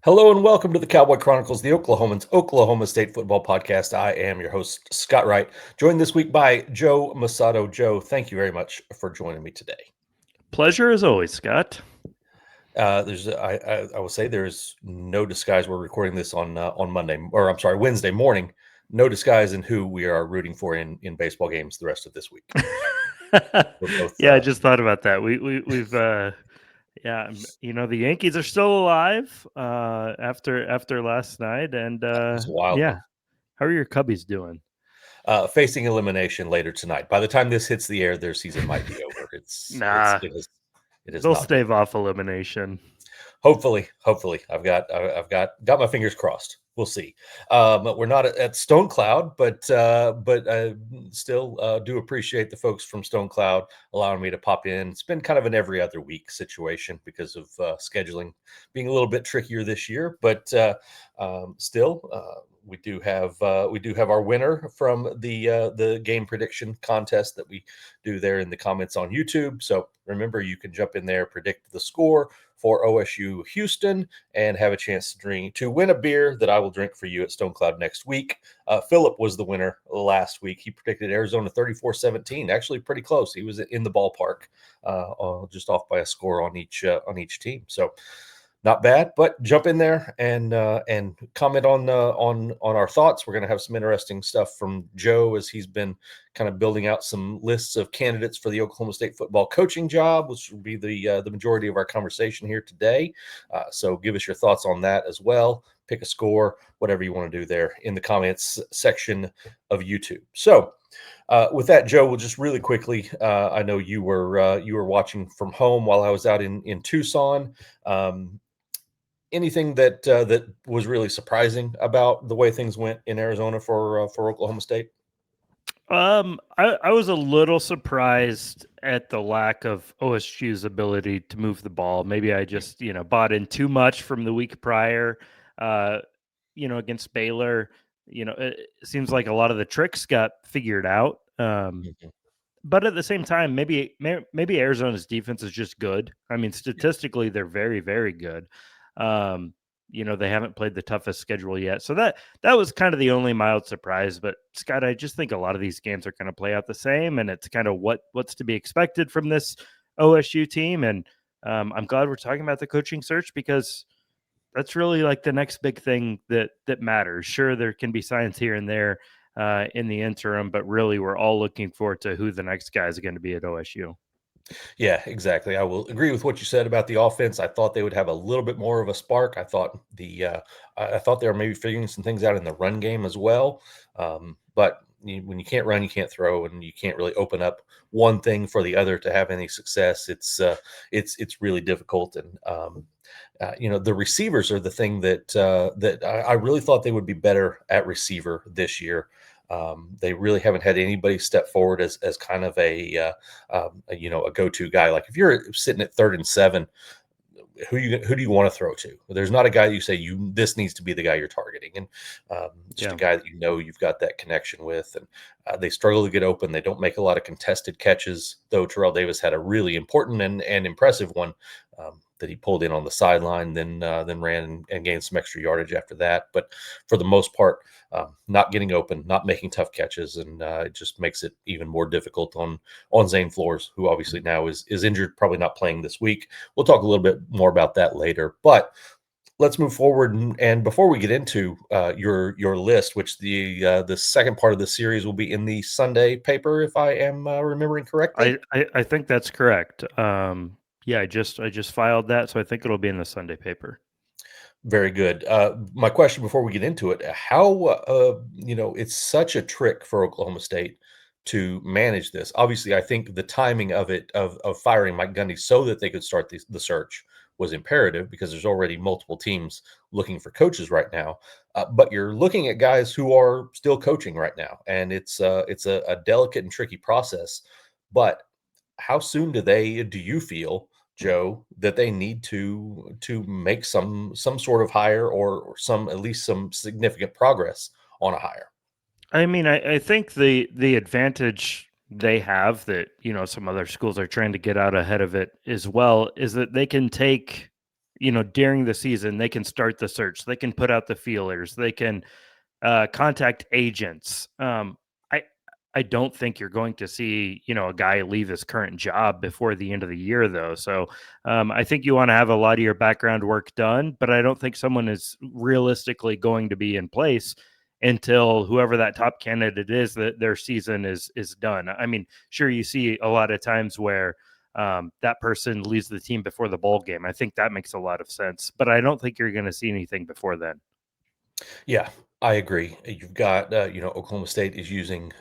Hello and welcome to the Cowboy Chronicles, the Oklahoman's Oklahoma State football podcast. I am your host, Scott Wright, joined this week by Joe Mussatto. Joe, thank you very much for joining me today. Pleasure as always, Scott. I will say there's no disguise. We're recording this on Monday, or I'm sorry, Wednesday morning. No disguise in who we are rooting for in baseball games the rest of this week. We're both Yeah, I just thought about that. We've yeah, the Yankees are still alive after last night, and it's a wild one. yeah. How are your Cubbies doing? Facing elimination later tonight. By the time this hits the air, their season might be over. Nah, It has they'll not been. stave off elimination. Hopefully, I've got my fingers crossed. We'll see. We're not at Stone Cloud, but still do appreciate the folks from Stone Cloud allowing me to pop in. It's been kind of an every other week situation because of scheduling being a little bit trickier this year, but still. We do have our winner from the game prediction contest that we do there in the comments on YouTube. So remember, you can jump in there, predict the score for OSU Houston, and have a chance to win a beer that I will drink for you at Stone Cloud next week. Philip was the winner last week. He predicted Arizona 34-17, actually pretty close. He was in the ballpark, just off by a score on each team. So not bad, but jump in there and comment on our thoughts. We're going to have some interesting stuff from Joe as he's been kind of building out some lists of candidates for the Oklahoma State football coaching job, which will be the majority of our conversation here today. So give us your thoughts on that as well. Pick a score, whatever you want to do there in the comments section of YouTube. So. With that, Joe, we'll just really quickly. I know you were watching from home while I was out in Tucson. Anything that was really surprising about the way things went in Arizona for Oklahoma State? I was a little surprised at the lack of OSU's ability to move the ball. Maybe I just, bought in too much from the week prior, uh, against Baylor. It seems like a lot of the tricks got figured out. Mhm. But at the same time, maybe Arizona's defense is just good. I mean, statistically, they're very, very good. Um, they haven't played the toughest schedule yet, so that was kind of the only mild surprise. But Scott, I just think a lot of these games are going to play out the same, and it's kind of what's to be expected from this OSU team. And I'm glad we're talking about the coaching search because that's really like the next big thing that matters. Sure, there can be signs here and there in the interim, but really we're all looking forward to who the next guy is going to be at OSU. Yeah, exactly. I will agree with what you said about the offense. I thought they would have a little bit more of a spark. I thought they were maybe figuring some things out in the run game as well. But when you can't run, you can't throw, and you can't really open up one thing for the other to have any success. It's really difficult. And the receivers are the thing that I really thought they would be better at receiver this year. They really haven't had anybody step forward as kind of a go-to guy. Like if you're sitting at 3rd and 7, who do you want to throw to? There's not a guy you say this needs to be the guy you're targeting, and just a Yeah. guy that you've got that connection with. And they struggle to get open. They don't make a lot of contested catches, though. Terrell Davis had a really important and impressive one that he pulled in on the sideline, then ran and gained some extra yardage after that. But for the most part, not getting open, not making tough catches, and it just makes it even more difficult on Zane Flores, who obviously now is injured, probably not playing this week. We'll talk a little bit more about that later, but let's move forward. And before we get into your list, which the second part of the series will be in the Sunday paper, if I am remembering correctly. I think that's correct. Yeah, I just filed that, so I think it'll be in the Sunday paper. Very good. My question before we get into it: how it's such a trick for Oklahoma State to manage this. Obviously, I think the timing of it of firing Mike Gundy so that they could start the search was imperative because there's already multiple teams looking for coaches right now. But you're looking at guys who are still coaching right now, and it's a delicate and tricky process. But how soon do you feel, Joe, that they need to make some sort of hire or some at least some significant progress on a hire? I mean, I think the advantage they have that some other schools are trying to get out ahead of it as well is that they can take during the season, they can start the search, they can put out the feelers, they can contact agents. I I don't think you're going to see a guy leave his current job before the end of the year, though. So I think you want to have a lot of your background work done, but I don't think someone is realistically going to be in place until whoever that top candidate is, that their season is done. I mean, sure, you see a lot of times where that person leaves the team before the bowl game. I think that makes a lot of sense, but I don't think you're going to see anything before then. Yeah, I agree. You've got, Oklahoma State is using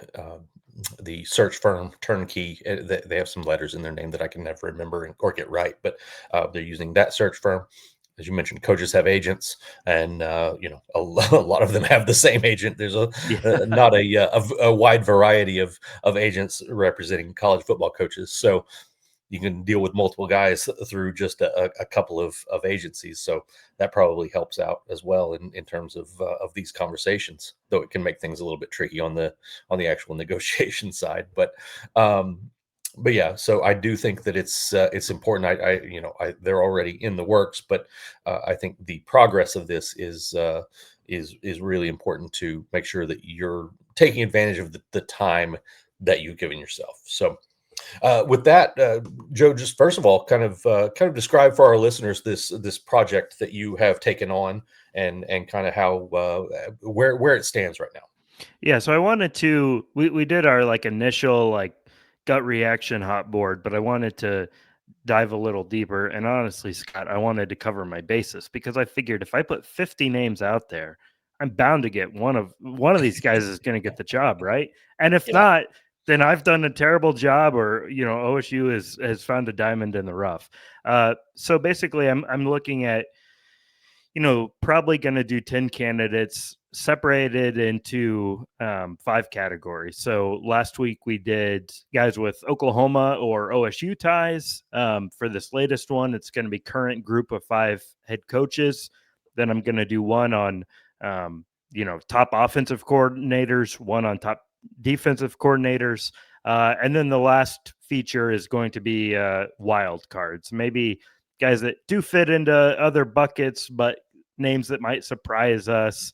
the search firm Turnkey. They have some letters in their name that I can never remember or get right, but they're using that search firm. As you mentioned, coaches have agents, and a lot of them have the same agent. There's Yeah. not a wide variety of agents representing college football coaches. So you can deal with multiple guys through just a couple of agencies. So that probably helps out as well in terms of these conversations, though it can make things a little bit tricky on the actual negotiation side. Um, but yeah, so I do think that it's important. They're already in the works, but I think the progress of this is really important to make sure that you're taking advantage of the time that you've given yourself. So with that, Joe, just first of all, kind of describe for our listeners this project that you have taken on, and kind of how where it stands right now. Yeah, so I wanted to we did our like initial like gut reaction hot board, but I wanted to dive a little deeper. And honestly, Scott, I wanted to cover my basis because I figured if I put 50 names out there, I'm bound to get one of these guys is going to get the job, right? And if Yeah. not, then I've done a terrible job, or OSU has found a diamond in the rough. So basically, I'm looking at probably going to do 10 candidates separated into 5 categories. So last week we did guys with Oklahoma or OSU ties. For this latest one, it's going to be current group of 5 head coaches. Then I'm going to do one on, top offensive coordinators, one on top defensive coordinators. And then the last feature is going to be wild cards, maybe guys that do fit into other buckets, but names that might surprise us,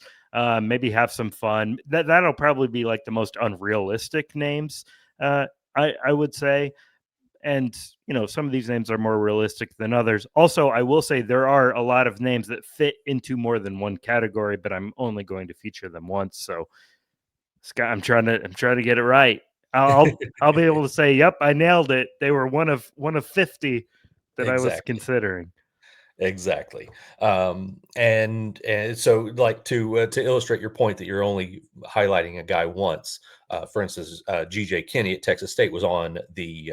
maybe have some fun. That'll probably be like the most unrealistic names, I would say. And some of these names are more realistic than others. Also, I will say there are a lot of names that fit into more than one category, but I'm only going to feature them once. So, Scott, I'm trying to get it right. I'll be able to say, "Yep, I nailed it." They were one of 50 that I was Exactly. considering. Exactly. And so, like, to illustrate your point that you're only highlighting a guy once. For instance, GJ Kinney at Texas State was on the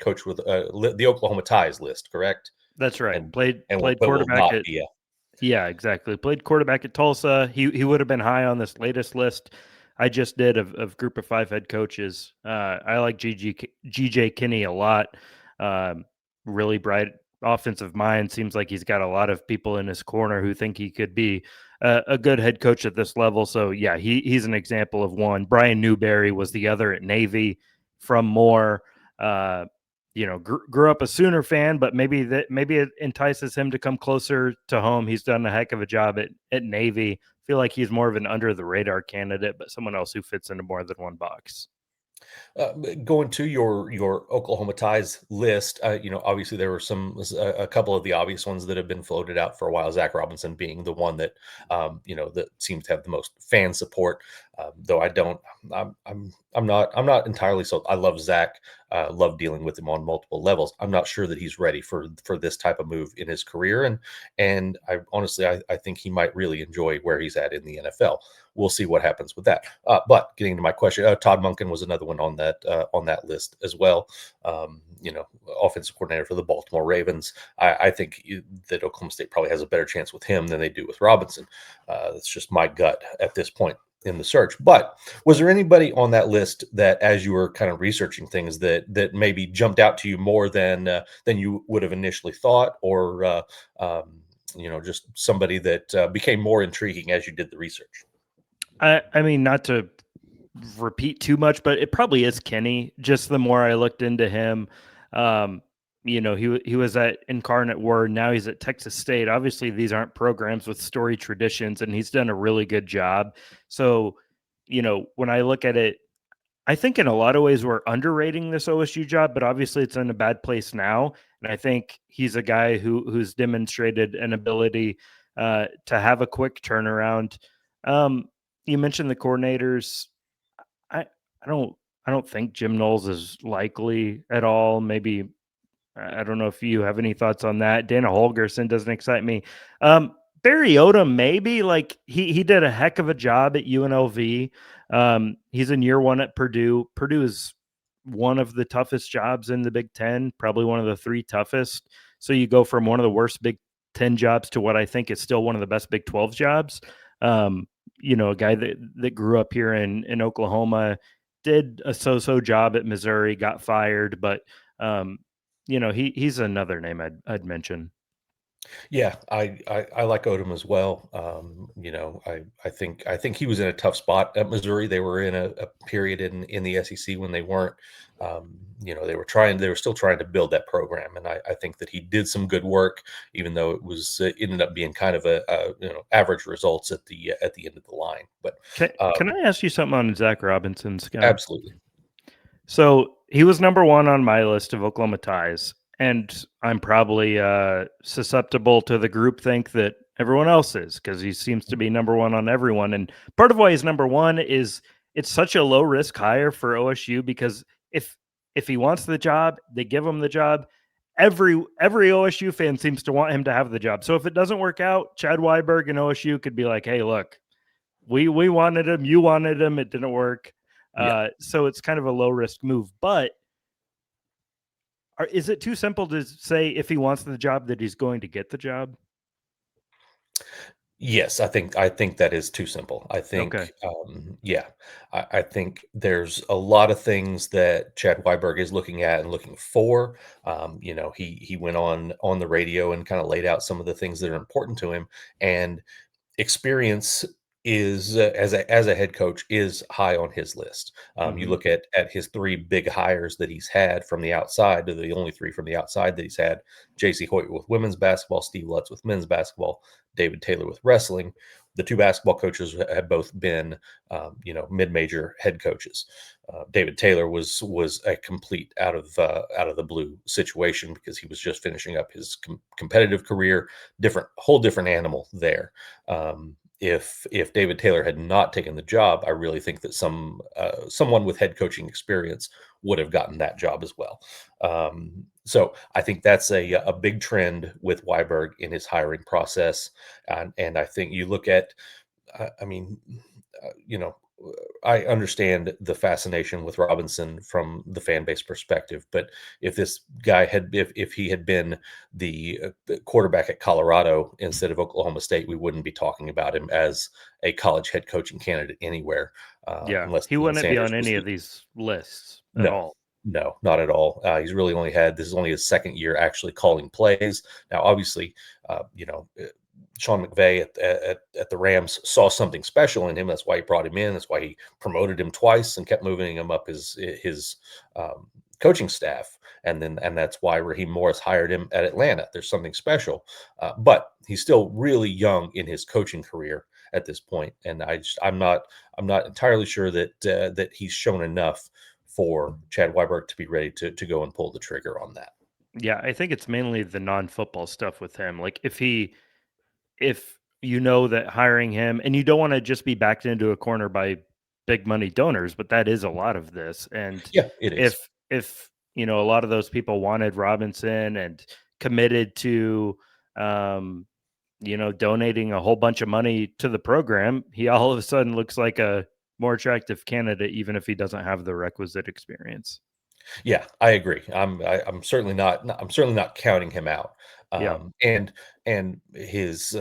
coach with the Oklahoma ties list, correct? That's right. And Played but will quarterback not at be. Yeah, exactly. Played quarterback at Tulsa. He would have been high on this latest list I just did of group of 5 head coaches. I like GJ Kinney a lot. Um, really bright offensive mind. Seems like he's got a lot of people in his corner who think he could be a good head coach at this level. So yeah, he's an example of one. Brian Newberry was the other at Navy from Moore. Uh, grew up a Sooner fan, but maybe it entices him to come closer to home. He's done a heck of a job at Navy. Feel like he's more of an under the radar candidate, but someone else who fits into more than one box. Going to your Oklahoma ties list, obviously there were a couple of the obvious ones that have been floated out for a while. Zach Robinson being the one that that seems to have the most fan support. Though I don't, I'm not entirely so. I love Zach, love dealing with him on multiple levels. I'm not sure that he's ready for this type of move in his career, and I honestly I think he might really enjoy where he's at in the NFL. We'll see what happens with that. But getting to my question, Todd Monken was another one on that list as well. Offensive coordinator for the Baltimore Ravens. I think that Oklahoma State probably has a better chance with him than they do with Robinson. That's just my gut at this point in the search. But was there anybody on that list that, as you were kind of researching things, that maybe jumped out to you more than you would have initially thought, or just somebody that became more intriguing as you did the research? I mean, not to repeat too much, but it probably is Kenny. Just the more I looked into him, um, he was at Incarnate Word. Now he's at Texas State. Obviously, these aren't programs with story traditions, and he's done a really good job. So, when I look at it, I think in a lot of ways we're underrating this OSU job, but obviously it's in a bad place now. And I think he's a guy who's demonstrated an ability to have a quick turnaround. Um, you mentioned the coordinators. I I don't I don't think Jim Knowles is likely at all. Maybe I don't know if you have any thoughts on that. Dana Holgerson doesn't excite me. Um, Barry Odom, maybe like he did a heck of a job at UNLV. He's in year one at Purdue. Purdue is one of the toughest jobs in the Big Ten, probably one of the three toughest. So you go from one of the worst Big Ten jobs to what I think is still one of the best Big 12 jobs. Um, a guy that grew up here in Oklahoma, did a so-so job at Missouri, got fired, but um, he's another name I'd mention. Yeah, I like Odom as well. I think he was in a tough spot at Missouri. They were in a period in the SEC when they weren't. They were still trying to build that program, and I think that he did some good work, even though it ended up being kind of a average results at the end of the line. But Can um, I ask you something on Zach Robinson, Scott? absolutely, So he was number one on my list of Oklahoma ties, and I'm probably susceptible to the group think that everyone else is because he seems to be number one on everyone. And part of why he's number one is it's such a low risk hire for OSU because if if he wants the job, they give him the job. Every OSU fan seems to want him to have the job. So if it doesn't work out, Chad Weiberg and OSU could be like, "Hey, look, we wanted him, you wanted him, it didn't work." yeah. So it's kind of a low risk move. But is it too simple to say if he wants the job that he's going to get the job? Yes, I think that is too simple. I Okay. think, yeah, I think there's a lot of things that Chad Weiberg is looking at and looking for. He went on the radio and kind of laid out some of the things that are important to him, and experience is as a head coach is high on his list. You Hmm. look at his three big hires that he's had from the outside, to the only three from the outside that he's had: J.C. Hoyt with women's basketball, Steve Lutz with men's basketball, David Taylor with wrestling. The two basketball coaches have both been, mid-major head coaches. David Taylor was a complete out of the blue situation because he was just finishing up his competitive career. Whole different animal there. If David Taylor had not taken the job, I really think that someone with head coaching experience would have gotten that job as well. So I think that's a big trend with Weiberg in his hiring process, and I think you look at, I mean, uh, you know, I understand the fascination with Robinson from the fan base perspective, but if he had been the quarterback at Colorado instead of Oklahoma State, we wouldn't be talking about him as a college head coaching candidate anywhere, Yeah. unless He Deion wouldn't be Sanders on was any of the these lists at no, all. no, not at all. He's really only had this is only his second year actually calling plays. Now, obviously, Sean McVay at the Rams saw something special in him. That's why he brought him in. That's why he promoted him twice and kept moving him up his coaching staff. And that's why Raheem Morris hired him at Atlanta. There's something special, but he's still really young in his coaching career at this point, and I'm not entirely sure that he's shown enough for Chad Weiberg to be ready to go and pull the trigger on that. Yeah, I think it's mainly the non-football stuff with him. Like if you know that hiring him and you don't want to just be backed into a corner by big money donors, but that is a lot of this. And Yeah, it is. if a lot of those people wanted Robinson and committed to um donating a whole bunch of money to the program, he all of a sudden looks like a more attractive candidate even if he doesn't have the requisite experience. Yeah, I agree. I'm certainly I'm certainly not counting him out. Yeah. And his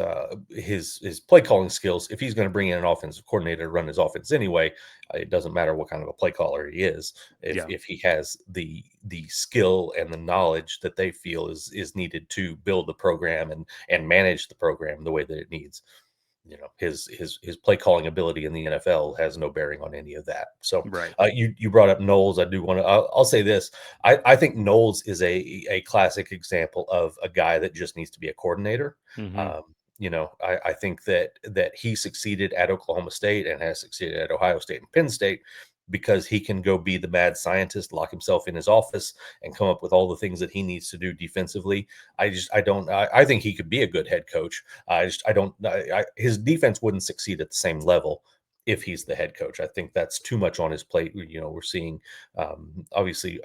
play calling skills. If he's going to bring in an offensive coordinator to run his offense anyway, it doesn't matter what kind of a play caller he is. Yeah. If he has the skill and the knowledge that they feel is needed to build the program and manage the program the way that it needs, his play calling ability in the NFL has no bearing on any of that. So Right. you brought up Knowles. I do want to. I'll say this. I think Knowles is a classic example of a guy that just needs to be a coordinator. Hmm. Um, I think that he succeeded at Oklahoma State and has succeeded at Ohio State and Penn State because he can go be the mad scientist, lock himself in his office, and come up with all the things that he needs to do defensively. I don't. I think he could be a good head coach. I don't. His defense wouldn't succeed at the same level if he's the head coach. I think that's too much on his plate. We're seeing obviously,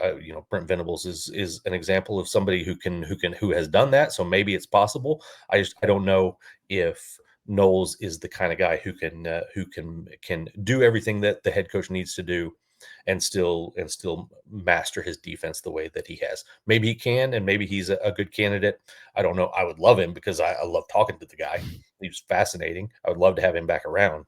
Brent Venables is an example of somebody who has done that. So maybe it's possible. I don't know if Knowles is the kind of guy who can do everything that the head coach needs to do and still master his defense the way that he has. Maybe he can, and maybe he's a good candidate. I don't know. I would love him because I love talking to the guy. He was fascinating. I would love to have him back around.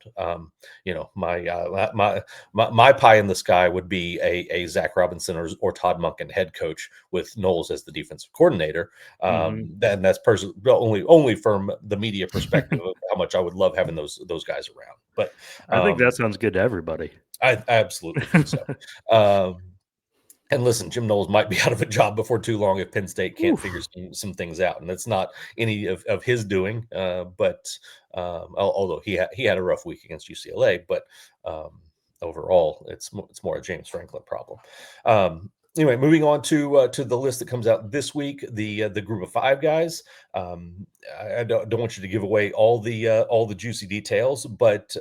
My pie in the sky would be a Zach Robinson or Todd Monken head coach with Knowles as the defensive coordinator. Hmm. Then that's only from the media perspective of how much I would love having those guys around. But I think um, that sounds good to everybody. I absolutely think so. Um, and listen, Jim Knowles might be out of a job before too long if Penn State can't figure Oof. some things out, and that's not any of his doing. But although he had a rough week against UCLA, but um, overall, it's more a James Franklin problem. Anyway, moving on to the list that comes out this week, the group of five guys. I don't want you to give away all the juicy details, but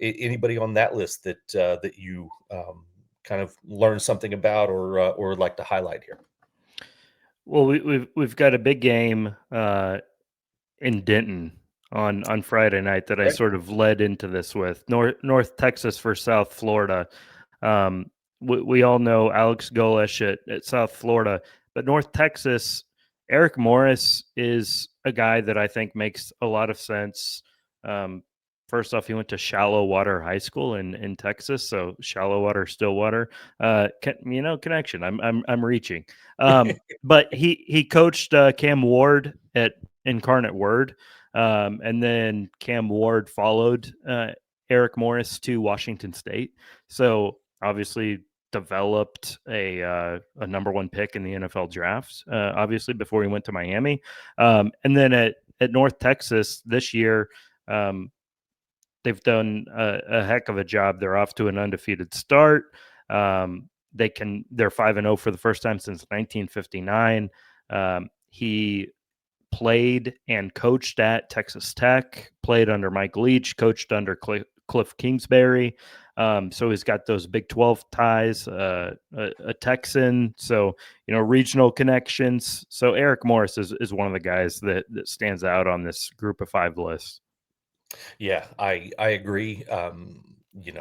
anybody on that list that you kind of learn something about or like to highlight here? Well, we've got a big game in Denton on Friday night that I Okay. sort of led into this with North Texas for South Florida. Um, we all know Alex Golesh at South Florida, but North Texas, Eric Morris is a guy that I think makes a lot of sense. Um, First off, he went to Shallow Water High School in Texas, so shallow water, still water. Connection. I'm reaching. But he coached Cam Ward at Incarnate Word, and then Cam Ward followed Eric Morris to Washington State. So obviously developed a number one pick in the NFL draft, obviously before he went to Miami, and then at North Texas this year. They've done a heck of a job. They're off to an undefeated start. They're 5-0 for the first time since 1959. He played and coached at Texas Tech, played under Mike Leach, coached under Cliff Kingsbury. So he's got those Big 12 ties, a Texan, so regional connections. So Eric Morris is one of the guys that stands out on this group of five list. Yeah, I agree.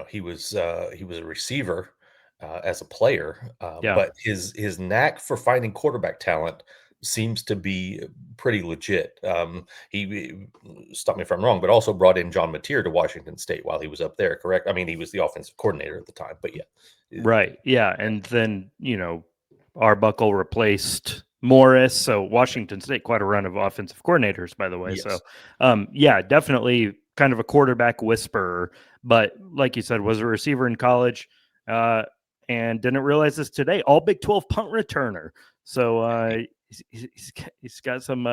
He was a receiver as a player, Yeah, but his knack for finding quarterback talent seems to be pretty legit. He stop me if I'm wrong, but also brought in John Mateer to Washington State while he was up there. Correct? I mean, he was the offensive coordinator at the time, but yeah. right. Yeah, and then Arbuckle replaced Morris. So Washington State, quite a run of offensive coordinators, by the way. So, Yes. yeah, definitely kind of a quarterback whisperer. But like you said, was a receiver in college, uh, and didn't realize this today. All Big 12 punt returner. So he's got some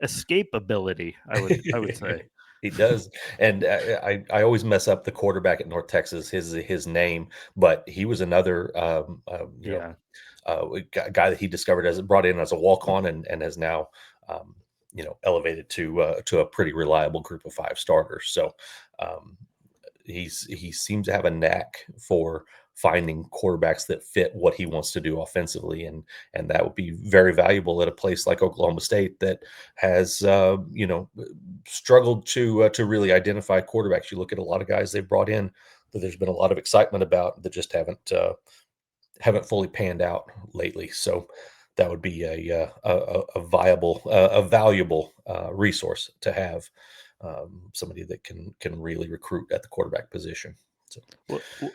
escape ability. I would say. He does, and I always mess up the quarterback at North Texas, his name, but he was another Yeah. guy that he discovered as brought in as a walk on and has now elevated to a pretty reliable group of five starters. So um, he seems to have a knack for finding quarterbacks that fit what he wants to do offensively, and that would be very valuable at a place like Oklahoma State that has struggled to really identify quarterbacks. You look at a lot of guys they've brought in that there's been a lot of excitement about that just haven't fully panned out lately. So that would be a viable, a valuable resource to have, somebody that can really recruit at the quarterback position. So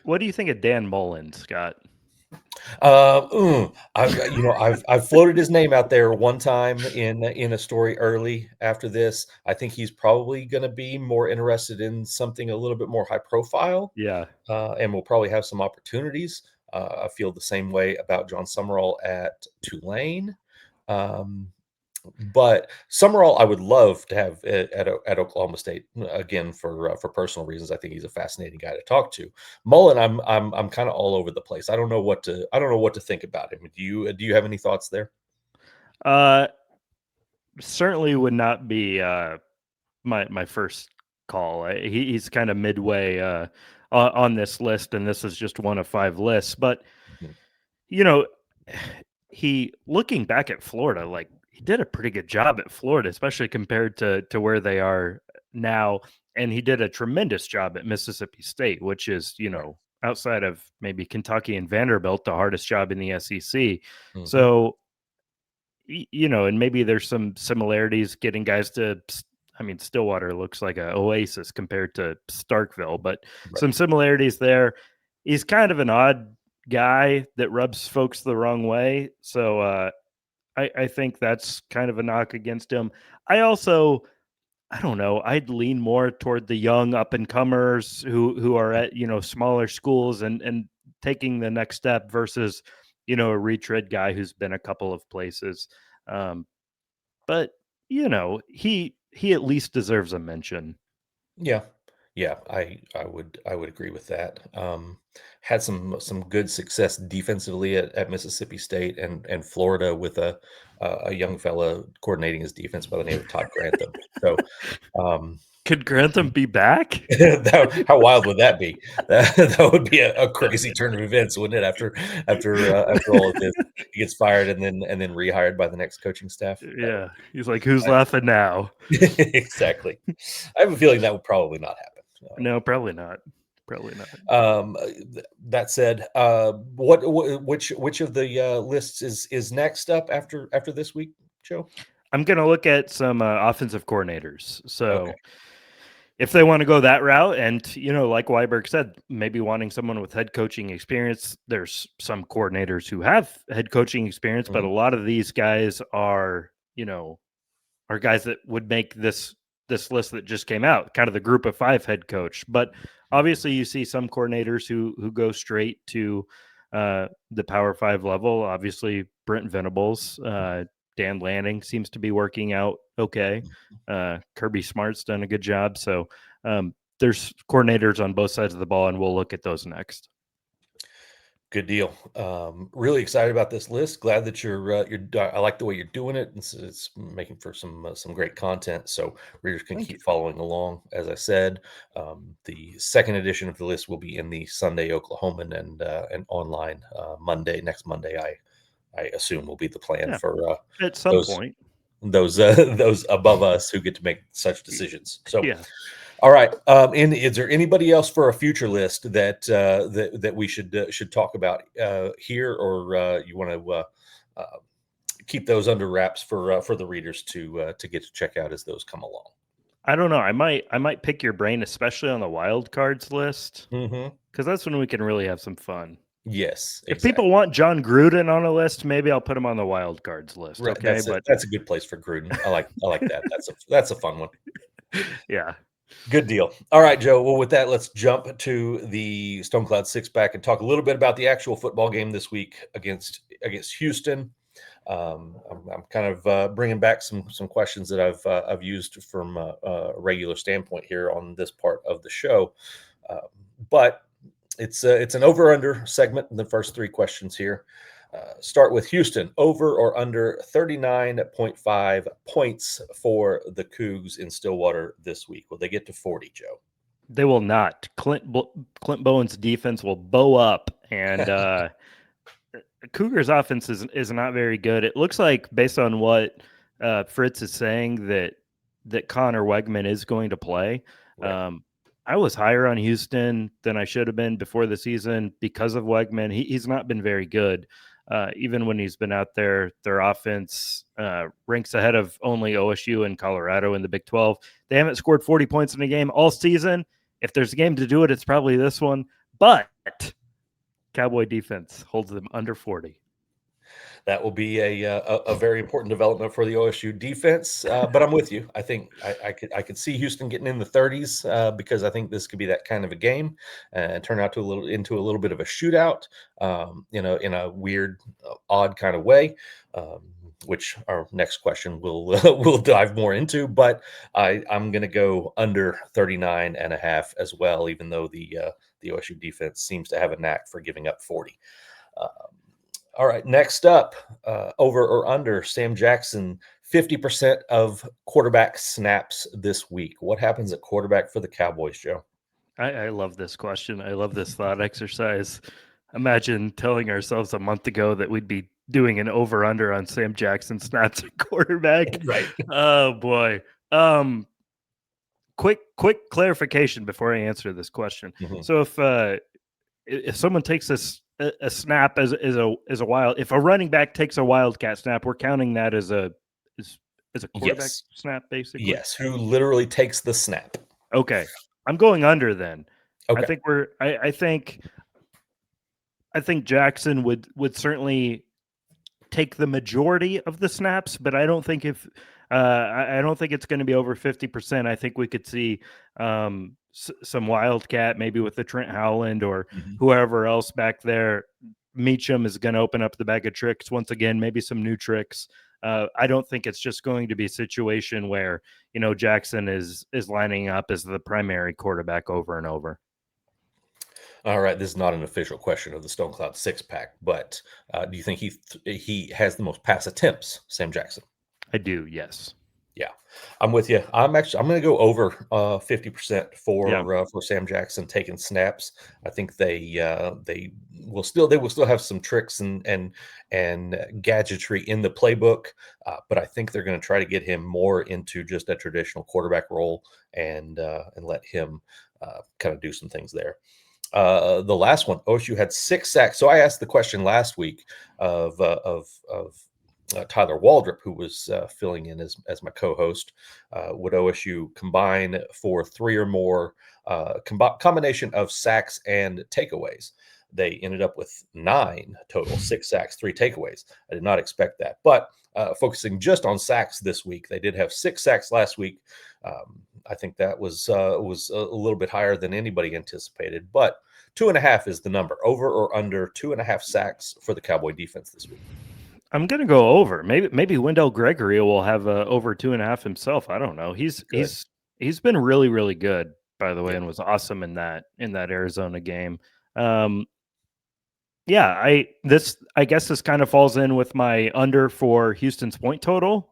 What do you think of Dan Mullen, Scott? I've floated his name out there one time in a story early. After this, I think he's probably going to be more interested in something a little bit more high profile, Yeah. and will probably have some opportunities. I feel the same way about John Summerall at Tulane. Um, but Summerall, I would love to have at Oklahoma State again for personal reasons. I think he's a fascinating guy to talk to. Mullen, I'm kind of all over the place. I don't know what to think about him. Do you have any thoughts there? Uh, Certainly would not be my first call. He's kind of midway on this list, and this is just one of 5 lists. But Mhm. you know, he looking back at Florida, like he did a pretty good job at Florida, especially compared to where they are now. And he did a tremendous job at Mississippi State, which is, Right. outside of maybe Kentucky and Vanderbilt, the hardest job in the SEC. Hmm. So, and maybe there's some similarities getting guys to. I mean, Stillwater looks like a oasis compared to Starkville, but Right. some similarities there. He's kind of an odd guy that rubs folks the wrong way. So I think that's kind of a knock against him. I also, I don't know, I'd lean more toward the young up and comers who are at, smaller schools and taking the next step versus, a retread guy who's been a couple of places. Um, but he at least deserves a mention. Yeah. Yeah, I would agree with that. Had some good success defensively at Mississippi State and Florida with a young fella coordinating his defense by the name of Todd Grantham. So, um, Could Grantham be back? how wild would that be? That would be a crazy turn of events, wouldn't it? After all of this, he gets fired and then rehired by the next coaching staff. That would Yeah. He's like, who's laughing now? exactly. I have a feeling that would probably not happen. No, probably not. Probably not. That said, which of the lists is next up after this week, Joe? I'm going to look at some offensive coordinators. Okay. So if they want to go that route, and like Weiberg said, maybe wanting someone with head coaching experience, there's some coordinators who have head coaching experience, but Mhm. a lot of these guys are guys that would make this list that just came out, kind of the group of 5 head coach. But obviously, you see some coordinators who go straight to the Power 5 level. Obviously, Brent Venables, Dan Lanning seems to be working out okay. Kirby Smart's done a good job. So there's coordinators on both sides of the ball, and we'll look at those next. Good deal. Really excited about this list. Glad that I like the way you're doing it. It's making for some great content. So readers can Thank you. keep following along. As I said, the second edition of the list will be in the Sunday Oklahoman and online Monday. Next Monday, I assume will be the plan Yeah, for at some those point. those above us who get to make such decisions. So, Yeah. all right. And is there anybody else for a future list that we should talk about here, or you want to uh, keep those under wraps for the readers to get to check out as those come along? I don't know. I might pick your brain, especially on the wild cards list, Hmm. because that's when we can really have some fun. Yes, If people exactly. want John Gruden on a list, maybe I'll put him on the wild cards list. Right. Okay, but That's a good place for Gruden. I like that. That's a fun one. yeah, Good deal. All right, Joe. Well, with that, let's jump to the Stone Cloud six pack and talk a little bit about the actual football game this week against Houston. I'm kind of bringing back some questions that I've used from a regular standpoint here on this part of the show, uh, but it's an over under segment in the first 3 questions here. Start with Houston, over or under 39.5 points for the Cougs in Stillwater this week. Will they get to 40, Joe? they will not. Clint Bowen's defense will bow up, and Cougars' offense is not very good. It looks like, based on what Fritz is saying, that Connor Wegman is going to play. Right. Um, I was higher on Houston than I should have been before the season because of Wegman. He's not been very good. Even when he's been out there, their offense ranks ahead of only OSU and Colorado in the Big 12. They haven't scored 40 points in a game all season. If there's a game to do it, it's probably this one. But Cowboy defense holds them under 40. That will be a very important development for the OSU defense. But I'm with you. I think I could see Houston getting in the 30s because I think this could be that kind of a game and turn out into a little bit of a shootout. In a weird, odd kind of way. Which our next question will will dive more into, but I'm going to go under 39 and a half as well, even though the OSU defense seems to have a knack for giving up 40. Um, all right, next up, over or under Sam Jackson, 50% of quarterback snaps this week. What happens at quarterback for the Cowboys, Joe? I love this question. I love this thought exercise. Imagine telling ourselves a month ago that we'd be doing an over under on Sam Jackson snaps at quarterback. Right. Oh boy. Quick clarification before I answer this question. Mhm. So if someone takes a snap as a wild, if a running back takes a wildcat snap, we're counting that as a quarterback Yes. snap, basically. Yes. Who literally takes the snap? Okay, I'm going under then. I Okay. think we're. I think Jackson would certainly take the majority of the snaps, but I don't think if I don't think it's going to be over 50%. I think we could see some wildcat, maybe with the Trent Howland or Mhm. whoever else back there. Meacham is going to open up the bag of tricks once again, maybe some new tricks. I don't think it's just going to be a situation where Jackson is lining up as the primary quarterback over and over. All right. This is not an official question of the Stone Cloud six pack, but do you think he has the most pass attempts, Sam Jackson? I do, yes, Yeah, I'm with you. I'm going to go over 50% yeah. for Sam Jackson taking snaps. I think they will still have some tricks and gadgetry in the playbook, but I think they're going to try to get him more into just a traditional quarterback role and let him kind of do some things there. The last one, OSU had 6 sacks. So I asked the question last week of Tyler Waldrop, who was filling in as my co-host. Would OSU combine for 3 or more combination of sacks and takeaways? They ended up with 9 total, 6 sacks, 3 takeaways. I did not expect that, but focusing just on sacks this week, they did have 6 sacks last week. I think that was a little bit higher than anybody anticipated, but 2.5 is the number. Over or under 2.5 sacks for the Cowboy defense this week? I'm gonna go over. Maybe Wendell Gregory will have over 2.5 himself. I don't know. Good. He's been really really good, by the way, Yeah. and was awesome in that Arizona game. Um, yeah, I guess this kind of falls in with my under for Houston's point total.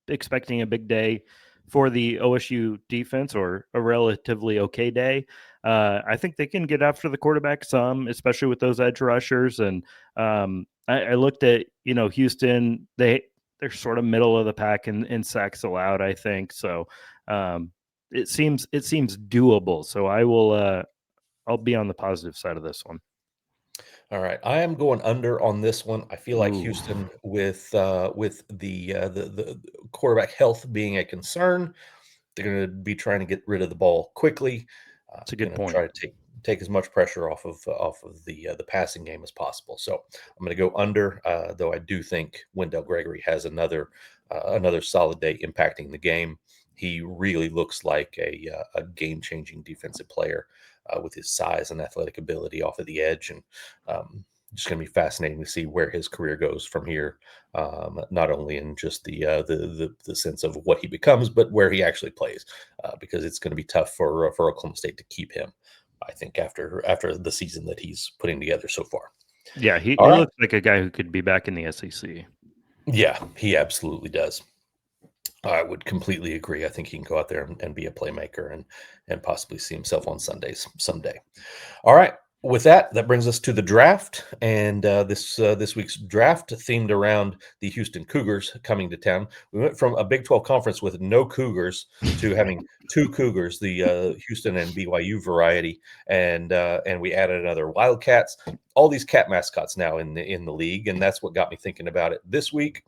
Expecting a big day for the OSU defense, or a relatively okay day. I think they can get after the quarterback some, especially with those edge rushers. And I looked at Houston. They're sort of middle of the pack in sacks allowed, I think. So it seems doable. So I'll be on the positive side of this one. All right, I am going under on this one. I feel like Ooh, Houston, with the quarterback health being a concern, they're going to be trying to get rid of the ball quickly. it's a Going good to point. try to take as much pressure off of the passing game as possible. So I'm going to go under, though I do think Wendell Gregory has another solid day impacting the game. He really looks like a game changing defensive player with his size and athletic ability off of the edge, and just going to be fascinating to see where his career goes from here. Not only in just the sense of what he becomes, but where he actually plays, because it's going to be tough for Oklahoma State to keep him. I think after the season that he's putting together so far. Yeah, he, All he right. looks like a guy who could be back in the SEC. Yeah, he absolutely does. I would completely agree. I think he can go out there and be a playmaker and possibly see himself on Sundays someday. All right. With that, that brings us to the draft, and this week's draft themed around the Houston Cougars coming to town. We went from a Big 12 conference with no Cougars to having 2 Cougars, the Houston and BYU variety, and we added another Wildcats. All these cat mascots now in the league, and that's what got me thinking about it this week.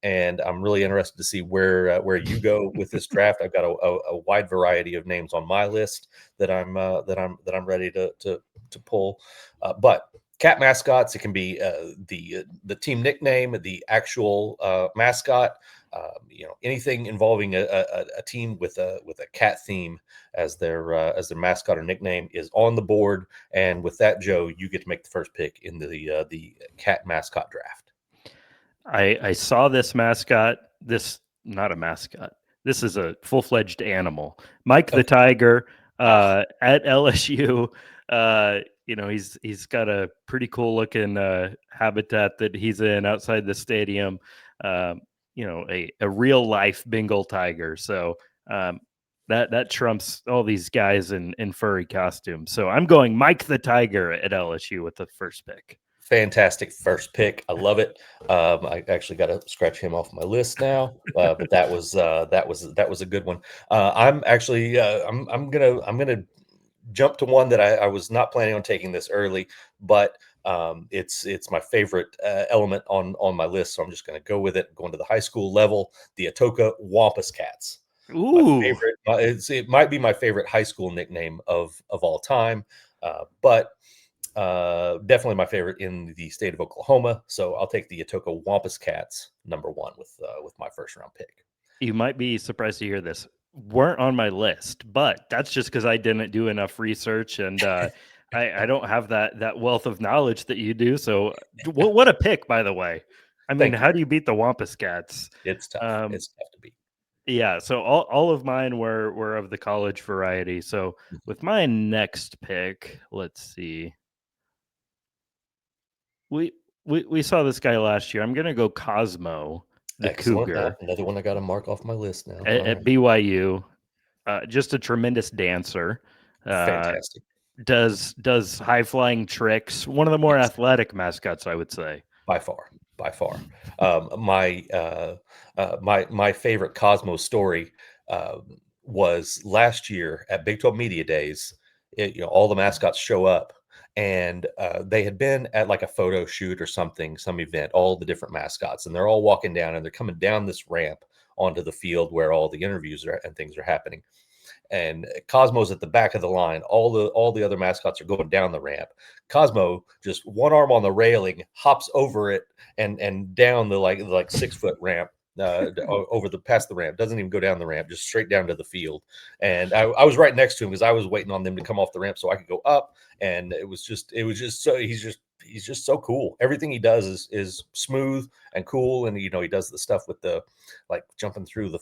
And I'm really interested to see where you go with this draft. I've got a wide variety of names on my list that I'm ready to pull. But cat mascots. It can be the team nickname, the actual mascot. Anything involving a team with a cat theme as their mascot or nickname is on the board. And with that, Joe, you get to make the first pick in the cat mascot draft. I saw this mascot. This not a mascot. This is a full-fledged animal. Mike the Okay. Tiger Ah, at LSU. He's got a pretty cool looking habitat that he's in outside the stadium. Um, a real life Bengal tiger. So um, that trumps all these guys in furry costumes. So I'm going Mike the Tiger at LSU with the first pick. fantastic first pick. I love it. I actually got to scratch him off my list now, but that was a good one. I'm gonna jump to one that I was not planning on taking this early, but it's my favorite element on my list, so I'm just going to go with it. Going to the high school level, the Atoka Wampus Cats. My Ooh, favorite. It might be my favorite high school nickname of all time, but definitely my favorite in the state of Oklahoma. So I'll take the Atoka Wampus Cats #1 with my first round pick. you might be surprised to hear this. Weren't on my list, but that's just because I didn't do enough research and I don't have that wealth of knowledge that you do. So, what a pick, by the way. I mean, Thank you. how do you beat the Wampus Cats? It's tough. Um, It's tough to beat. yeah, so all of mine were of the college variety. So with my next pick, let's see. We we saw this guy last year. I'm gonna go Cosmo the Excellent. Cougar Another one I got to mark off my list now. All at right. BYU. Just a tremendous dancer. Uh, Fantastic. does high flying tricks. One of the more Yes, athletic mascots, I would say. by far, by far. My favorite Cosmo story uh, was last year at Big 12 Media Days. All the mascots show up, and they had been at like a photo shoot or something, some event. All the different mascots, and they're all walking down, and they're coming down this ramp onto the field where all the interviews and things are happening. And Cosmo's at the back of the line. All the other mascots are going down the ramp. Cosmo just one arm on the railing, hops over it and down the like 6 foot ramp. Over the past the ramp, doesn't even go down the ramp, just straight down to the field. And I was right next to him because I was waiting on them to come off the ramp so I could go up. And it was just so he's just so cool. Everything he does is smooth and cool. And he does the stuff with the like jumping through the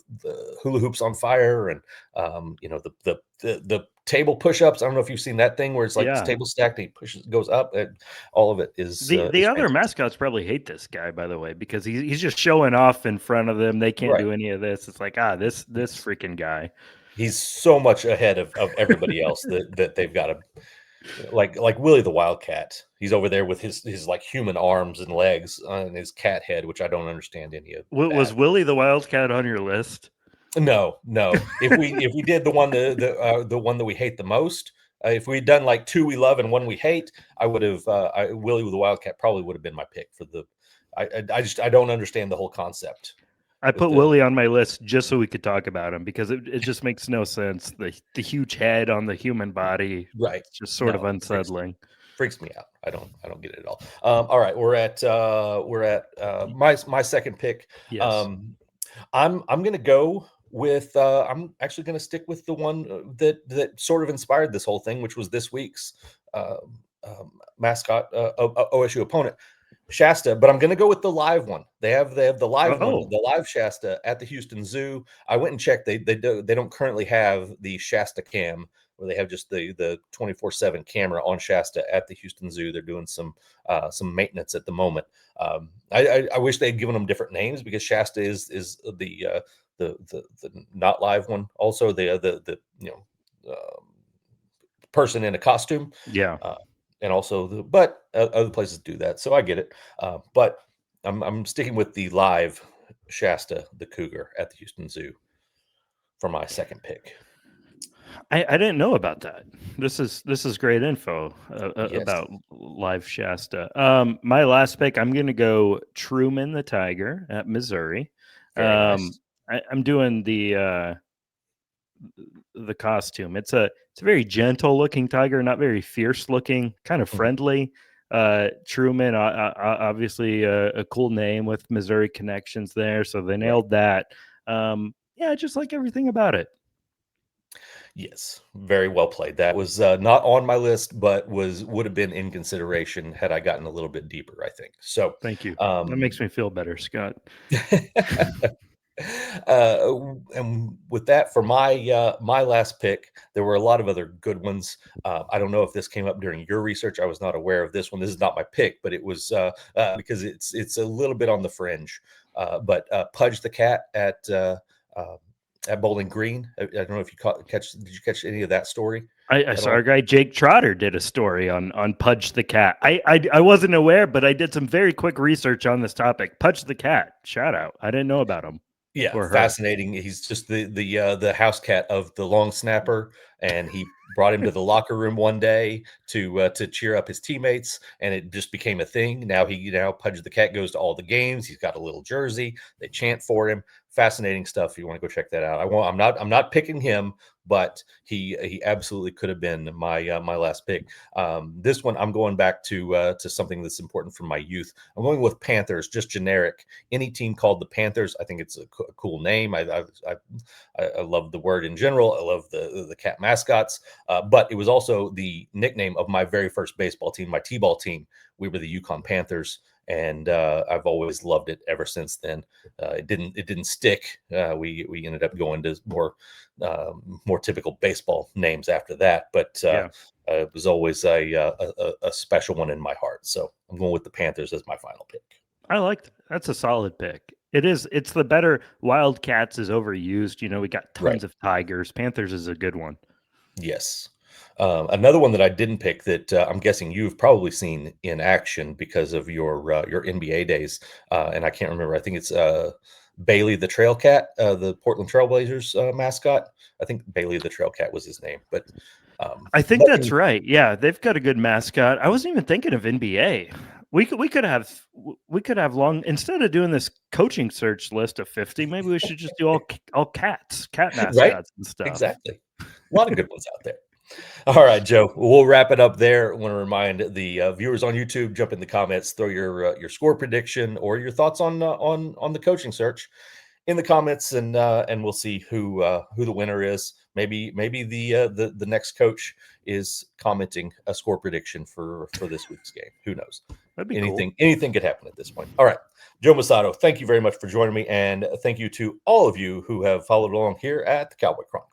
hula hoops on fire and the table push-ups. I don't know if you've seen that thing where it's like Yeah. table stacked and he pushes goes up, and all of it is The is other fantastic. mascots probably hate this guy, by the way, because he's just showing off in front of them. They can't Right. do any of this. It's like, this Yes. freaking guy. He's so much ahead of everybody else that they've got to like Willie the Wildcat. He's over there with his like human arms and legs and his cat head, which I don't understand any of Was that. Willie the Wildcat on your list? No, no. If we did the one that we hate the most, if we'd done like two we love and one we hate, I would have. Willie with the Wildcat probably would have been my pick for the. I don't understand the whole concept I with put the Willie on my list just so we could talk about him because it just makes no sense. The huge head on the human body, right. it's just sort of No, unsettling. freaks me out. I don't get it at all. All right, we're at my second pick. Yes. Um, I'm gonna go with I'm actually gonna stick with the one that sort of inspired this whole thing, which was this week's mascot OSU opponent, Shasta. But I'm gonna go with the live one. They have the live one, Oh, the live Shasta at the Houston Zoo. I went and checked. They don't currently have the Shasta cam where they have just the 24/7 camera on Shasta at the Houston Zoo. They're doing some maintenance at the moment. I wish they'd given them different names because Shasta is the not live one. Also the person in a costume, yeah. uh, and also but other places do that. So I get it. But I'm sticking with the live Shasta, the cougar at the Houston Zoo for my second pick. I didn't know about that. This is great info Yes, about live Shasta. My last pick, I'm going to go Truman the Tiger at Missouri. very nice. I'm doing the costume. It's a very gentle looking tiger, not very fierce looking, kind of Mhm. friendly. Truman, obviously a cool name with Missouri connections there, so they Right. nailed that. Yeah, just like everything about it. Yes, very well played. That was not on my list, but would have been in consideration had I gotten a little bit deeper, I think. So, Thank you. That um, makes me feel better, Scott. and with that, for my last pick, there were a lot of other good ones. I don't know if this came up during your research. I was not aware of this one. This is not my pick, but it was because it's a little bit on the fringe. But Pudge the Cat uh, at Bowling Green. I don't know if you catch. Did you catch any of that story I at saw our all? guy Jake Trotter did a story on Pudge the cat. I wasn't aware, but I did some very quick research on this topic. Pudge the cat, shout out. I didn't know about him Yeah, or her. fascinating. He's just the house cat of the long snapper, and he brought him to the locker room one day to cheer up his teammates, and it just became a thing. Now Pudge the cat goes to all the games. He's got a little jersey. They chant for him. Fascinating stuff. If you want to go check that out. I'm not picking him, but he absolutely could have been my last pick. This one I'm going back to something that's important from my youth. I'm going with Panthers, just generic. Any team called the Panthers, I think it's a cool name. I love the word in general. I love the cat mascots, but it was also the nickname of my very first baseball team, my T-ball team. We were the Yukon Panthers, and I've always loved it ever since then. It didn't stick. We ended up going to more typical baseball names after that, but Yeah, it was always a special one in my heart. So I'm going with the Panthers as my final pick. I like that. That's a solid pick. It is. It's the better. Wildcats is overused. We got Right. tons of tigers. Panthers is a good one. Yes. Another one that I didn't pick that I'm guessing you've probably seen in action because of your NBA days, and I can't remember. I think it's Bailey the Trail Cat, the Portland Trailblazers mascot. I think Bailey the Trail Cat was his name, but I think that's nothing. right. Yeah, they've got a good mascot. I wasn't even thinking of NBA. We could have long instead of doing this coaching search list of 50. Maybe we should just do all cat Right? mascots and stuff. Exactly. A lot of good ones out there. All right, Joe. We'll wrap it up there. I want to remind the viewers on YouTube, jump in the comments, throw your score prediction or your thoughts on the coaching search in the comments, and we'll see who the winner is. Maybe the next coach is commenting a score prediction for this week's game. Who knows? That'd be cool. Anything could happen at this point. All right, Joe Mussatto, thank you very much for joining me, and thank you to all of you who have followed along here at the Cowboy Chronicles.